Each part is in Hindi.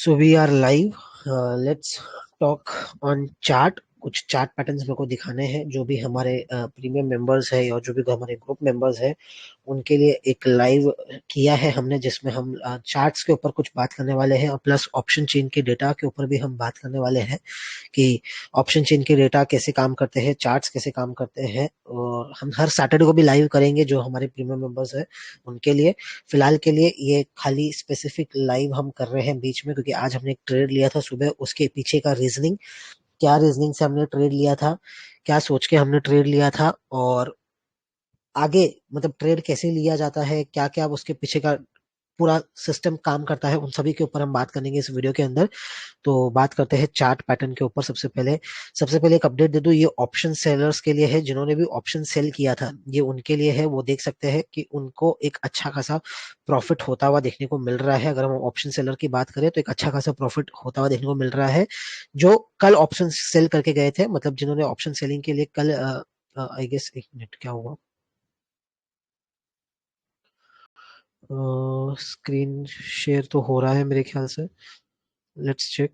So we are live. Let's talk on chart. कुछ चार्ट पैटर्न्स मेरे को दिखाने हैं जो भी हमारे प्रीमियम मेंबर्स है और जो भी हमारे ग्रुप मेंबर्स है उनके लिए एक लाइव किया है हमने, जिसमें हम चार्ट्स के ऊपर कुछ बात करने वाले हैं और प्लस ऑप्शन चेन के डेटा के ऊपर भी हम बात करने वाले हैं कि ऑप्शन चेन के डेटा कैसे काम करते हैं, चार्ट्स कैसे काम करते हैं। और हम हर सैटरडे को भी लाइव करेंगे जो हमारे प्रीमियम मेंबर्स है उनके लिए। फिलहाल के लिए ये खाली स्पेसिफिक लाइव हम कर रहे हैं बीच में, क्योंकि आज हमने एक ट्रेड लिया था सुबह, उसके पीछे का रीजनिंग, क्या रीजनिंग से हमने ट्रेड लिया था, क्या सोच के हमने ट्रेड लिया था, और आगे मतलब ट्रेड कैसे लिया जाता है, क्या क्या उसके पीछे का पूरा सिस्टम काम करता है, उन सभी के ऊपर हम बात करेंगे इस वीडियो के अंदर। तो बात करते हैं चार्ट पैटर्न के ऊपर। सबसे पहले एक अपडेट दे दूं, ये ऑप्शन सेलर्स के लिए है। जिन्होंने भी ऑप्शन सेल किया था ये उनके लिए है। वो देख सकते हैं कि उनको एक अच्छा खासा प्रॉफिट होता हुआ देखने को मिल रहा है। अगर हम ऑप्शन सेलर की बात करें तो एक अच्छा खासा प्रॉफिट होता हुआ देखने को मिल रहा है। जो कल ऑप्शन सेल करके गए थे, मतलब जिन्होंने ऑप्शन सेलिंग के लिए कल, आई गेस एक मिनट क्या हुआ, स्क्रीन शेयर तो हो रहा है मेरे ख्याल से, लेट्स चेक।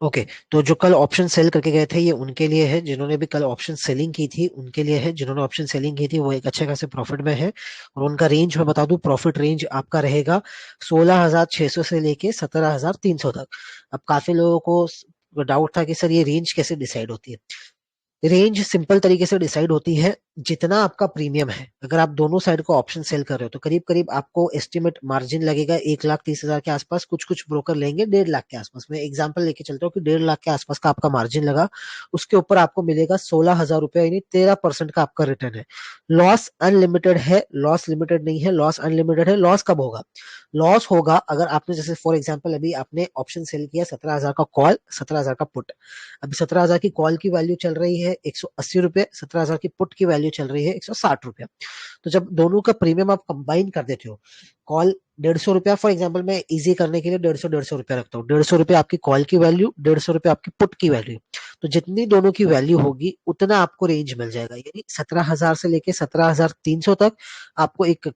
ओके, तो जो कल ऑप्शन सेल करके गए थे ये उनके लिए है। जिन्होंने भी कल ऑप्शन सेलिंग की थी उनके लिए है। जिन्होंने ऑप्शन सेलिंग की थी वो एक अच्छे खासे प्रॉफिट में है। और उनका रेंज मैं बता दूं, प्रॉफिट रेंज आपका रहेगा 16,600 से लेके 17,300 तक। अब काफी लोगों को डाउट था कि सर ये रेंज कैसे डिसाइड होती है। रेंज सिंपल तरीके से डिसाइड होती है, जितना आपका प्रीमियम है। अगर आप दोनों साइड को ऑप्शन सेल कर रहे हो तो करीब करीब आपको एस्टिमेट मार्जिन लगेगा 1,30,000 के आसपास। कुछ कुछ ब्रोकर लेंगे 1.5 लाख के आसपास। मैं एग्जांपल लेके चलता हूँ कि 1.5 लाख के आसपास का आपका मार्जिन लगा, उसके ऊपर आपको मिलेगा 16,000 रुपया, यानी 13% का आपका रिटर्न है। लॉस अनलिमिटेड है, लॉस लिमिटेड नहीं है, लॉस अनलिमिटेड है। लॉस कब होगा? लॉस होगा अगर आपने, जैसे फॉर एग्जाम्पल अभी आपने ऑप्शन सेल किया 17,000 का कॉल, 17,000 का पुट। अभी 17,000 की कॉल की वैल्यू चल रही है 180 रुपए, 17,000 की पुट की वैल्यू चल रही है 160 रुपया। तो जब दोनों का प्रीमियम आप कंबाइन कर देते हो, कॉल 150 रुपया, फॉर एग्जाम्पल मैं इजी करने के लिए 150 रुपया रखता हूँ। 150 रुपया आपकी कॉल की वैल्यू, 150 रुपया आपकी पुट की वैल्यू। तो जितनी दोनों की वैल्यू होगी उतना आपको रेंज मिल जाएगा, यानी 17,000 से लेके 17,300 तक आपको एक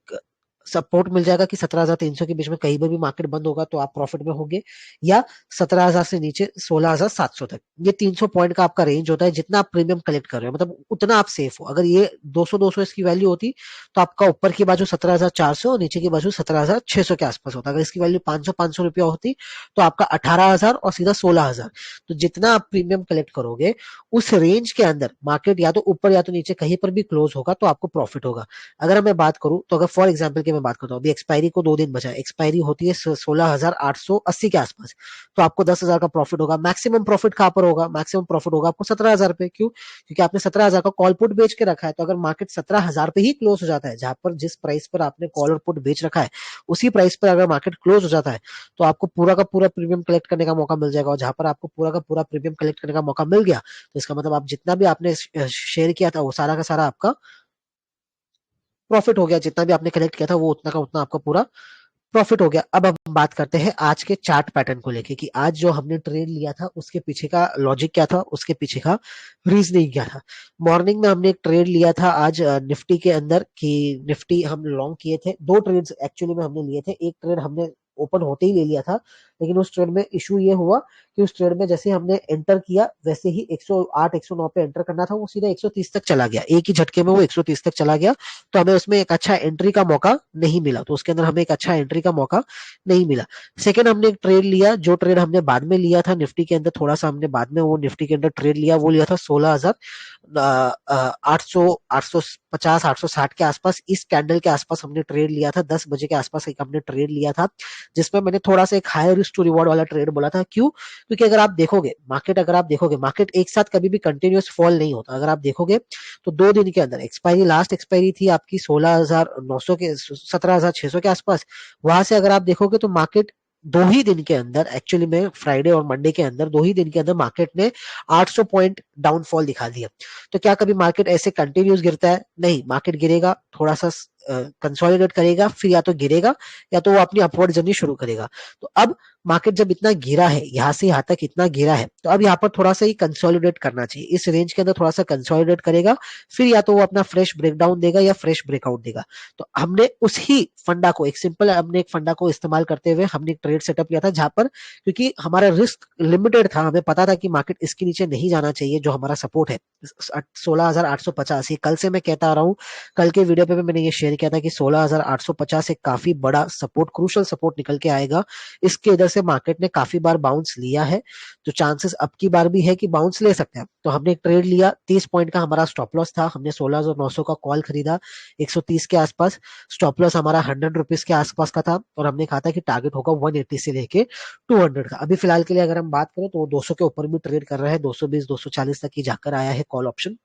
सपोर्ट मिल जाएगा कि 17,300 के बीच में कहीं पर भी मार्केट बंद होगा तो आप प्रॉफिट में होंगे, या 17,000 से नीचे 16,700 तक। ये 300 पॉइंट का आपका रेंज होता है। जितना आप प्रीमियम कलेक्ट कर रहे हो मतलब उतना आप सेफ हो। अगर ये 200 इसकी वैल्यू होती तो आपका ऊपर की बाजू 17,400 और नीचे की बाजू 17,600 के आसपास होता। अगर इसकी वैल्यू 500 रुपया होती तो आपका 18,000 और सीधा 16,000। तो जितना आप प्रीमियम कलेक्ट करोगे उस रेंज के अंदर मार्केट या तो ऊपर या तो नीचे कहीं पर भी क्लोज होगा तो आपको प्रॉफिट होगा। अगर मैं बात करूं तो अगर फॉर एग्जांपल की मैं बात करता हूं, अभी एक्सपायरी को 2 दिन बचा है, एक्सपायरी होती है 16,880 के आसपास, तो आपको 10,000 का प्रॉफिट होगा। मैक्सिमम प्रॉफिट कहां पर होगा? मैक्सिमम प्रॉफिट होगा आपको 17,000 पे। क्यों? क्योंकि आपने 17,000 का कॉल पुट बेच के रखा है। तो अगर मार्केट 17,000 पे ही क्लोज हो जाता है, जहां पर जिस प्राइस पर आपने कॉल और पुट बेच रखा है उसी प्राइस पर अगर मार्केट क्लोज हो जाता है तो आपको पूरा का पूरा प्रीमियम कलेक्ट करने का मौका मिल जाएगा। और जहां पर आपको पूरा का पूरा प्रीमियम कलेक्ट करने का मौका मिल गया तो इसका मतलब आप जितना भी आपने शेयर किया था वो सारा का सारा आपका प्रॉफिट हो गया। जितना भी आपने कलेक्ट किया था वो उतना का उतना आपका पूरा प्रॉफिट हो गया। अब हम बात करते हैं आज के चार्ट पैटर्न को लेके कि आज जो हमने ट्रेड लिया था उसके पीछे का लॉजिक क्या था, उसके पीछे का रीजनिंग क्या था। मॉर्निंग में हमने एक ट्रेड लिया था आज निफ्टी के अंदर, कि निफ्टी हम लॉन्ग किए थे। 2 ट्रेड्स एक्चुअली में हमने लिए थे। एक ट्रेड हमने ओपन होते ही ले लिया था, लेकिन उस ट्रेड में इशू ये हुआ कि उस ट्रेड में जैसे हमने एंटर किया वैसे ही 108 109 पे एंटर करना था, वो सीधा 130 तक चला गया। एक ही झटके में वो 130 तक चला गया। तो हमें उसमें एक अच्छा एंट्री का मौका नहीं मिला। तो उसके अंदर हमें एक अच्छा एंट्री का मौका नहीं मिला। सेकंड हमने एक ट्रेड लिया, जो ट्रेड हमने बाद में लिया था निफ्टी के अंदर, थोड़ा सा हमने बाद में वो निफ्टी के अंदर ट्रेड लिया, वो लिया था 16,000 800 850 860 के आसपास। इस कैंडल के आसपास हमने ट्रेड लिया था। 10 बजे के आसपास एक हमने ट्रेड लिया था, जिसमें मैंने थोड़ा सा एक हाई रिस्क टू रिवॉर्ड वाला ट्रेड बोला था। क्यों? क्योंकि अगर आप देखोगे मार्केट एक साथ कभी भी कंटिन्यूअस फॉल नहीं होता। अगर आप देखोगे तो 2 दिन के अंदर एक्सपायरी, लास्ट एक्सपायरी थी आपकी 16,900 के 17,600 के आसपास। वहां से अगर आप देखोगे तो मार्केट 2 ही दिन के अंदर, एक्चुअली में फ्राइडे और मंडे के अंदर 2 ही दिन के अंदर मार्केट ने 800 पॉइंट डाउनफॉल दिखा दिया। तो क्या कभी मार्केट ऐसे कंटिन्यूस गिरता है? नहीं, मार्केट गिरेगा, थोड़ा सा कंसोलिडेट करेगा, फिर या तो गिरेगा या तो वो अपनी अपवर्ड जर्नी शुरू करेगा। तो अब मार्केट जब इतना गिरा है, यहाँ से यहाँ तक इतना गिरा है, तो अब यहाँ पर थोड़ा सा ही कंसोलिडेट करना चाहिए, इस रेंज के अंदर थोड़ा सा कंसोलिडेट करेगा, फिर या तो वो अपना फ्रेश ब्रेकडाउन देगा या फ्रेश ब्रेकआउट देगा। तो हमने उसी फंडा को, एक सिंपल हमने एक फंडा को इस्तेमाल करते हुए हमने एक ट्रेड सेटअप किया था, जहां पर क्योंकि हमारा रिस्क लिमिटेड था, हमें पता था कि मार्केट इसके नीचे नहीं जाना चाहिए, जो हमारा सपोर्ट है 16,850। ये कल से मैं कहता आ रहा हूँ, कल के वीडियो पे भी मैंने ये शेयर किया था कि 16,850 एक काफी बड़ा सपोर्ट, क्रूशल सपोर्ट निकल के आएगा। इसके इधर से मार्केट ने काफी बार बाउंस लिया है, तो चांसेस अब की बार भी है कि बाउंस ले सकते हैं। तो हमने एक ट्रेड लिया, 30 पॉइंट का हमारा स्टॉप लॉस था, हमने 16,900 का कॉल खरीदा 130 के आसपास, स्टॉप लॉस हमारा 100 रुपीज के आसपास का था, और हमने कहा था कि टारगेट होगा 180 से लेके 200 का। अभी फिलहाल के लिए अगर हम बात करें तो वो 200 के ऊपर भी ट्रेड कर रहा है, 220 240 तक ही जाकर आया है कॉल ऑप्शन।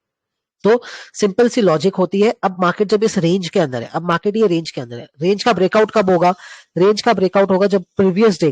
तो सिंपल सी लॉजिक होती है, अब मार्केट जब इस रेंज के अंदर है, अब मार्केट ये रेंज के अंदर है, रेंज का ब्रेकआउट कब होगा? रेंज का ब्रेकआउट होगा जब प्रीवियस डे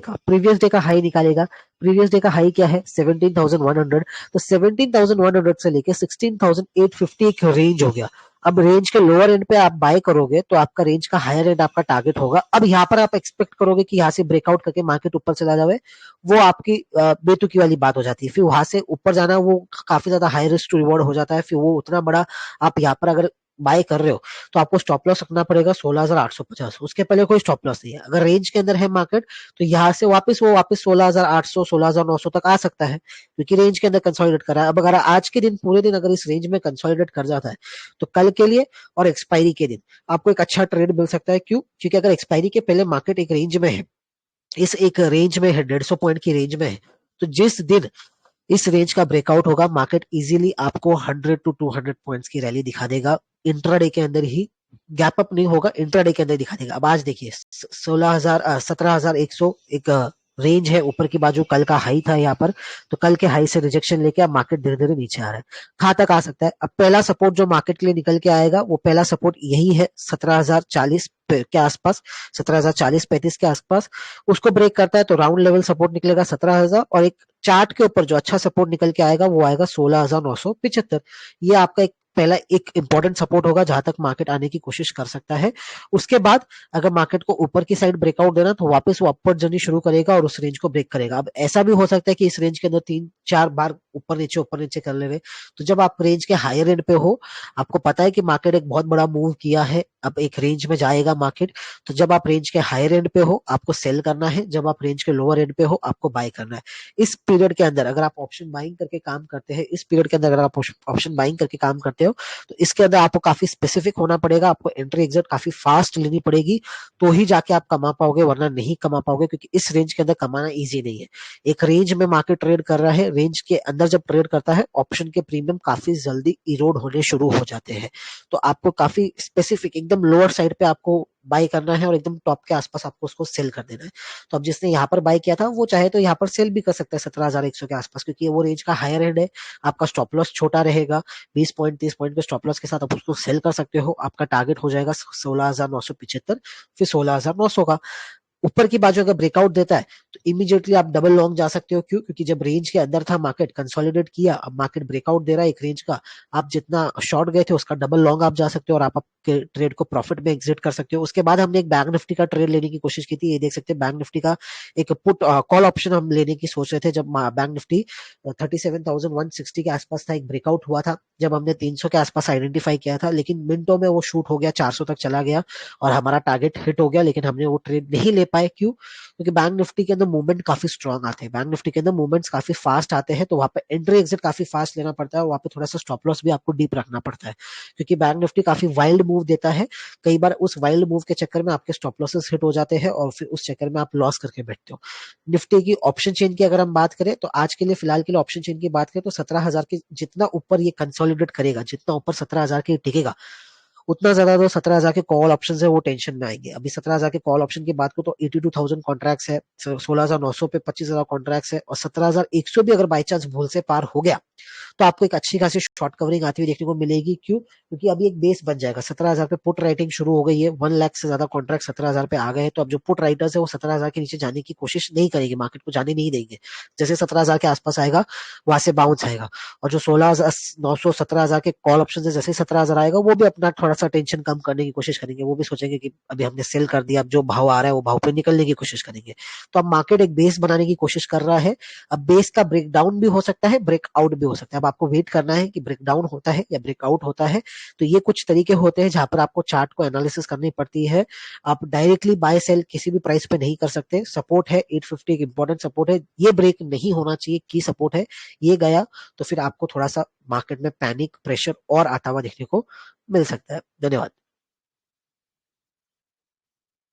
का हाई निकालेगा। प्रीवियस डे का हाई क्या है? 17,100। तो 17,100 से लेके 16,850 एक रेंज हो गया। अब रेंज के लोअर एंड पे आप बाय करोगे तो आपका रेंज का हायर एंड आपका टारगेट होगा। अब यहाँ पर आप एक्सपेक्ट करोगे कि यहाँ से ब्रेकआउट करके मार्केट ऊपर चला जाए, वो आपकी बेतुकी वाली बात हो जाती है। फिर वहां से ऊपर जाना वो काफी ज्यादा हाई रिस्क टू रिवॉर्ड हो जाता है। फिर वो उतना बड़ा आप यहाँ पर अगर बाय कर रहे हो तो आपको स्टॉप लॉस रखना पड़ेगा 16,850। उसके पहले कोई स्टॉप लॉस नहीं है। अगर रेंज के अंदर है मार्केट तो यहाँ से वापस 16,800 16,900 तक आ सकता है, क्योंकि रेंज के अंदर कंसोलिडेट कर रहा है। अब अगर आज के दिन पूरे दिन अगर इस रेंज में कंसोलिडेट कर जाता है तो कल के लिए और एक्सपायरी के दिन आपको एक अच्छा ट्रेड मिल सकता है। क्यों? क्योंकि अगर एक्सपायरी के पहले मार्केट एक रेंज में है, इस एक रेंज में है, 150 पॉइंट की रेंज में है, तो जिस दिन इस रेंज का ब्रेकआउट होगा मार्केट इजीली आपको 100 टू 200 पॉइंट्स की रैली दिखा देगा। इंट्राडे के अंदर ही गैप अप नहीं होगा, इंट्राडे के अंदर दिखा देगा। अब आज देखिए 17,100 एक रेंज है ऊपर की बाजू, कल का हाई था यहाँ पर, तो कल के हाई से रिजेक्शन लेके अब मार्केट धीरे धीरे नीचे आ रहा है। कहाँ तक आ सकता है? अब पहला सपोर्ट जो मार्केट के लिए निकल के आएगा वो पहला सपोर्ट यही है 17,040 के आसपास, 17,040-35 के आसपास। उसको ब्रेक करता है तो राउंड लेवल सपोर्ट निकलेगा 17,000, और एक चार्ट के ऊपर जो अच्छा सपोर्ट निकल के आएगा वो आएगा 16,975। ये आपका एक पहला एक इंपॉर्टेंट सपोर्ट होगा जहां तक मार्केट आने की कोशिश कर सकता है। उसके बाद अगर मार्केट को ऊपर की साइड ब्रेकआउट देना तो वापस वो अपवर्ड जर्नी शुरू करेगा और उस रेंज को ब्रेक करेगा। अब ऐसा भी हो सकता है कि इस रेंज के अंदर 3-4 बार ऊपर नीचे कर ले रहे। तो जब आप रेंज के हायर एंड पे हो, आपको पता है कि मार्केट एक बहुत बड़ा मूव किया है, अब एक रेंज में जाएगा मार्केट, तो जब आप रेंज के हायर एंड पे हो आपको सेल करना है, जब आप रेंज के लोअर एंड पे हो आपको बाय करना है। इस पीरियड के अंदर अगर आप ऑप्शन बाइंग करके काम करते हैं, इस पीरियड के अंदर अगर आप ऑप्शन बाइंग करके काम करते हो, तो इसके अंदर आपको काफी स्पेसिफिक होना पड़ेगा, आपको एंट्री एग्जिट काफी फास्ट लेनी पड़ेगी, तो ही जाके आप कमा पाओगे, वरना नहीं कमा पाओगे, क्योंकि इस रेंज के अंदर कमाना ईजी नहीं है। एक रेंज में मार्केट ट्रेड कर रहा है, रेंज के अंदर जब ट्रेड करता है ऑप्शन के प्रीमियम काफी जल्दी इरोड होने शुरू हो जाते हैं। तो आपको काफी स्पेसिफिक एकदम लोअर साइड पे आपको बाय करना है और एकदम टॉप के आसपास आपको उसको सेल कर देना है। तो अब जिसने यहाँ पर बाय किया था वो चाहे तो यहाँ पर सेल भी कर सकता है 17,100 के आसपास, क्योंकि वो रेंज का हायर एंड है। आपका स्टॉप लॉस छोटा रहेगा, 20 पॉइंट 30 पॉइंट के स्टॉप लॉस के साथ आप उसको सेल कर सकते हो। आपका टारगेट हो जाएगा 16,975, फिर 16,900 का। ऊपर की बाजू अगर ब्रेकआउट देता है तो इमीडिएटली आप डबल लॉन्ग जा सकते हो। क्यों? क्योंकि जब रेंज के अंदर था मार्केट, कंसोलिडेट किया, अब मार्केट ब्रेकआउट दे रहा है एक रेंज का, आप जितना शॉर्ट गए थे उसका डबल लॉन्ग आप जा सकते हो और आप आपके ट्रेड को प्रॉफिट में एग्जिट कर सकते हो। उसके बाद हमने एक बैंक निफ्टी का ट्रेड लेने की कोशिश की थी। ये देख सकते हैं बैंक निफ्टी का एक पुट कॉल ऑप्शन हम लेने की सोच रहे थे, जब बैंक निफ्टी 37,160 के आसपास था, एक ब्रेकआउट हुआ था, जब हमने 300 के आसपास आइडेंटिफाई किया था, लेकिन मिनटों में वो शूट हो गया, 400 तक चला गया और हमारा टारगेट हिट हो गया, लेकिन हमने वो ट्रेड नहीं ले पाए। क्यों? क्योंकि बैंक निफ्टी के अंदर मूवमेंट काफी स्ट्रांग आते हैं, बैंक निफ्टी के अंदर मूवमेंट्स काफी फास्ट आते हैं, तो वहां पे एंट्री एग्जिट काफी फास्ट लेना पड़ता है, वहां पे थोड़ा सा स्टॉप लॉस भी आपको डीप रखना पड़ता है, क्योंकि बैंक निफ्टी काफी वाइल्ड मूव देता है। कई बार उस वाइल्ड मूव के चक्कर में आपके स्टॉप लॉसेस हिट हो जाते हैं और फिर उस चक्कर में आप लॉस करके बैठते हो। निफ्टी की ऑप्शन चेन की अगर हम बात करें तो आज के लिए फिलहाल के लिए ऑप्शन चेन की बात करें तो 17,000 के जितना ऊपर ये कंसोलिडेट करेगा, जितना ऊपर 17,000 के टिकेगा, उतना ज्यादा तो 17,000 के कॉल ऑप्शन है वो टेंशन में आएंगे। अभी 17,000 के कॉल ऑप्शन की बात करो तो 82,000 कॉन्ट्रैक्ट्स है, 16,900 पे 25,000 कॉन्ट्रैक्ट्स है, और 17,100 भी अगर बाई चांस भूल से पार हो गया तो आपको एक अच्छी खासी शॉर्ट कवरिंग आती हुई देखने को मिलेगी। क्यों? क्योंकि अभी एक बेस बन जाएगा। 17,000 पे पुट राइटिंग शुरू हो गई है, 1 लाख से ज्यादा कॉन्ट्रैक्ट 17,000 पे आ गए हैं। तो अब जो पुट राइटर्स है वो 17,000 के नीचे जाने की कोशिश नहीं करेंगे, मार्केट को जाने नहीं देंगे। जैसे 17,000 के आसपास आएगा वहां से बाउंस आएगा। और जो 16,900 17,000 के कॉल ऑप्शन है, जैसे 17,000 आएगा वो भी अपना थोड़ा सा टेंशन कम करने की कोशिश करेंगे। वो भी सोचेंगे कि अभी हमने सेल कर दिया, अब जो भाव आ रहा है वो भाव पे निकलने की कोशिश करेंगे। तो अब मार्केट एक बेस बनाने की कोशिश कर रहा है। अब बेस का ब्रेकडाउन भी हो सकता है, ब्रेकआउट भी हो सकता है। अब आपको वेट करना है कि ब्रेकडाउन होता है या ब्रेकआउट होता है। तो ये कुछ तरीके होते हैं जहां पर आपको चार्ट को एनालिसिस करनी पड़ती है। आप डायरेक्टली बाय सेल किसी भी प्राइस पे नहीं कर सकते। सपोर्ट है 850, एक इंपॉर्टेंट सपोर्ट है, ये ब्रेक नहीं होना चाहिए। की सपोर्ट है, ये गया तो फिर आपको थोड़ा सा मार्केट में पैनिक प्रेशर और आता हुआ देखने को मिल सकता है। धन्यवाद।